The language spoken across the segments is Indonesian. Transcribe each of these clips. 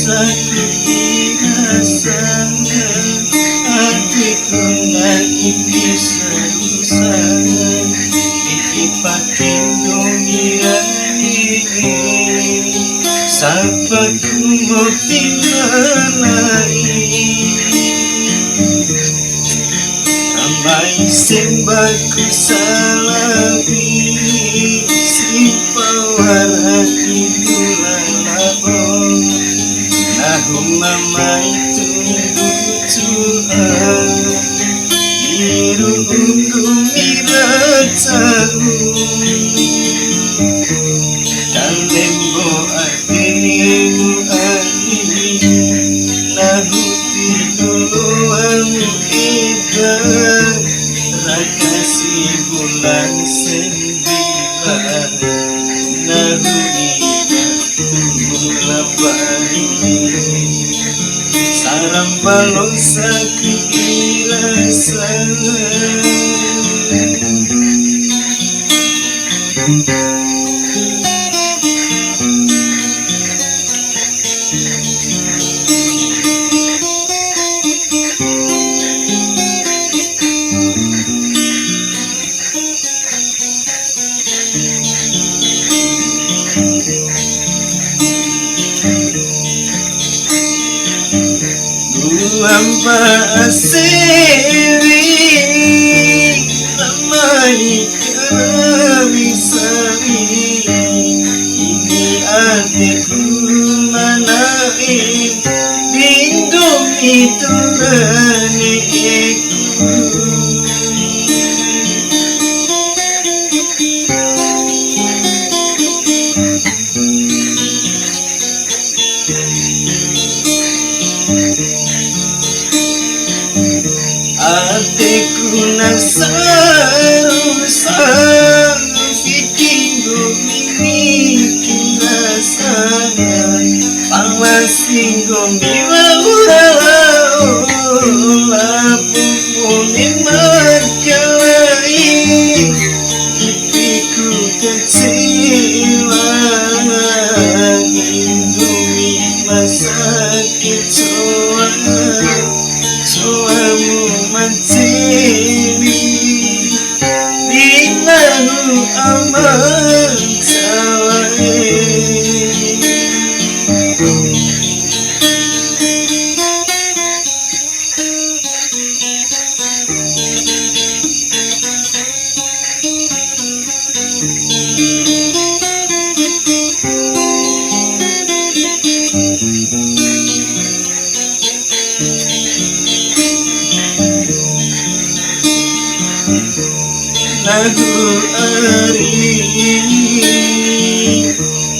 sakit hatiku lagi bisa ipatin gembirani sampai ku mau tinggalai ramai sembaku salabi simpawar hatiku lalabong nahu mamai Tuhan biru undung miratahu kalembo ademu ani nahu tiduluan ida rakasi bulan sembilan nahu ida tumulabari sarang balong sakit rasa Lampa asiri ramai keramisari ini hatiku manai lindung itu raniku hatiku nasarusan fikiru miliki rasanya panglasinggo miwaurala lapumu markalai ipiku kecewa lindungi masakit soamu mantini bilahu aman sawai lagu ari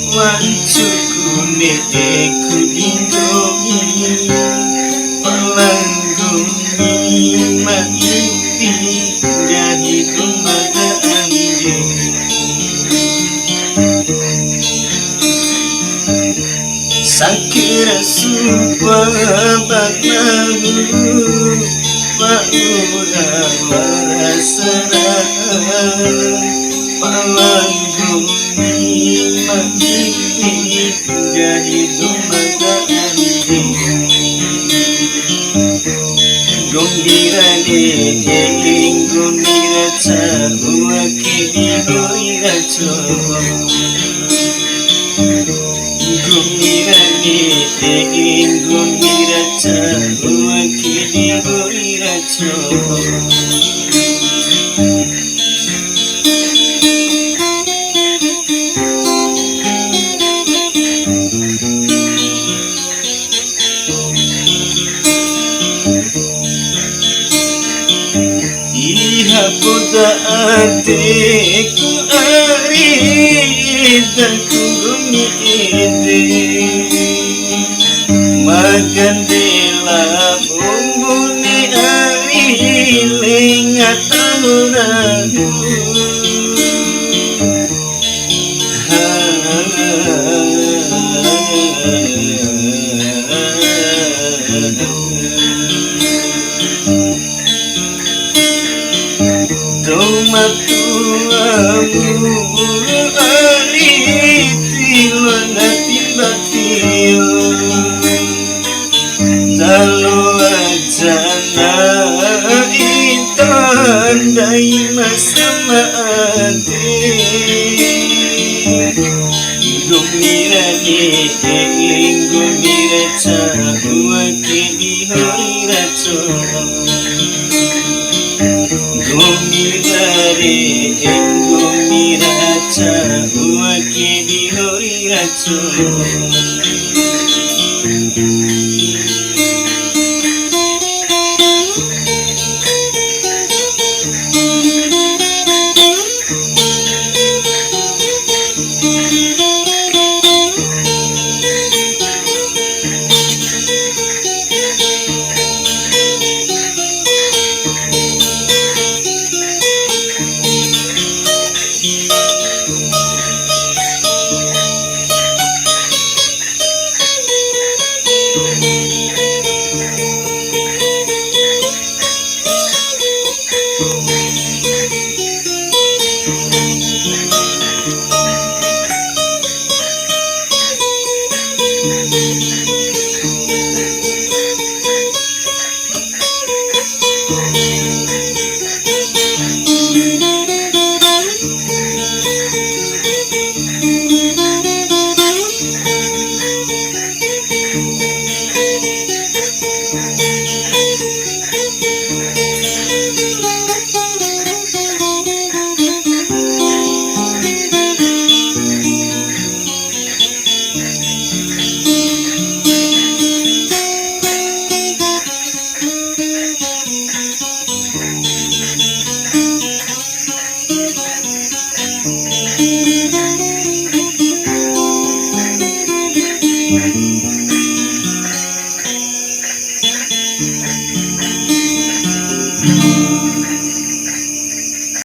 wancuku neteku indomi palanggumi maimpi dari mata anjing sakira sumpah baknahu Paura warasara palanggumi maimpi dari mata anjing Gombira deh gombira cahua kini goira coba Gombira deh gombira cahua kini goira coba Iha buta hatiku ari dan kunggungi ide magandela bumbuni ari lengat tauraku Tomatuamu ari tilana tiba Gumiraca uake di hari raco Gumirare gumiraca uake di hari raco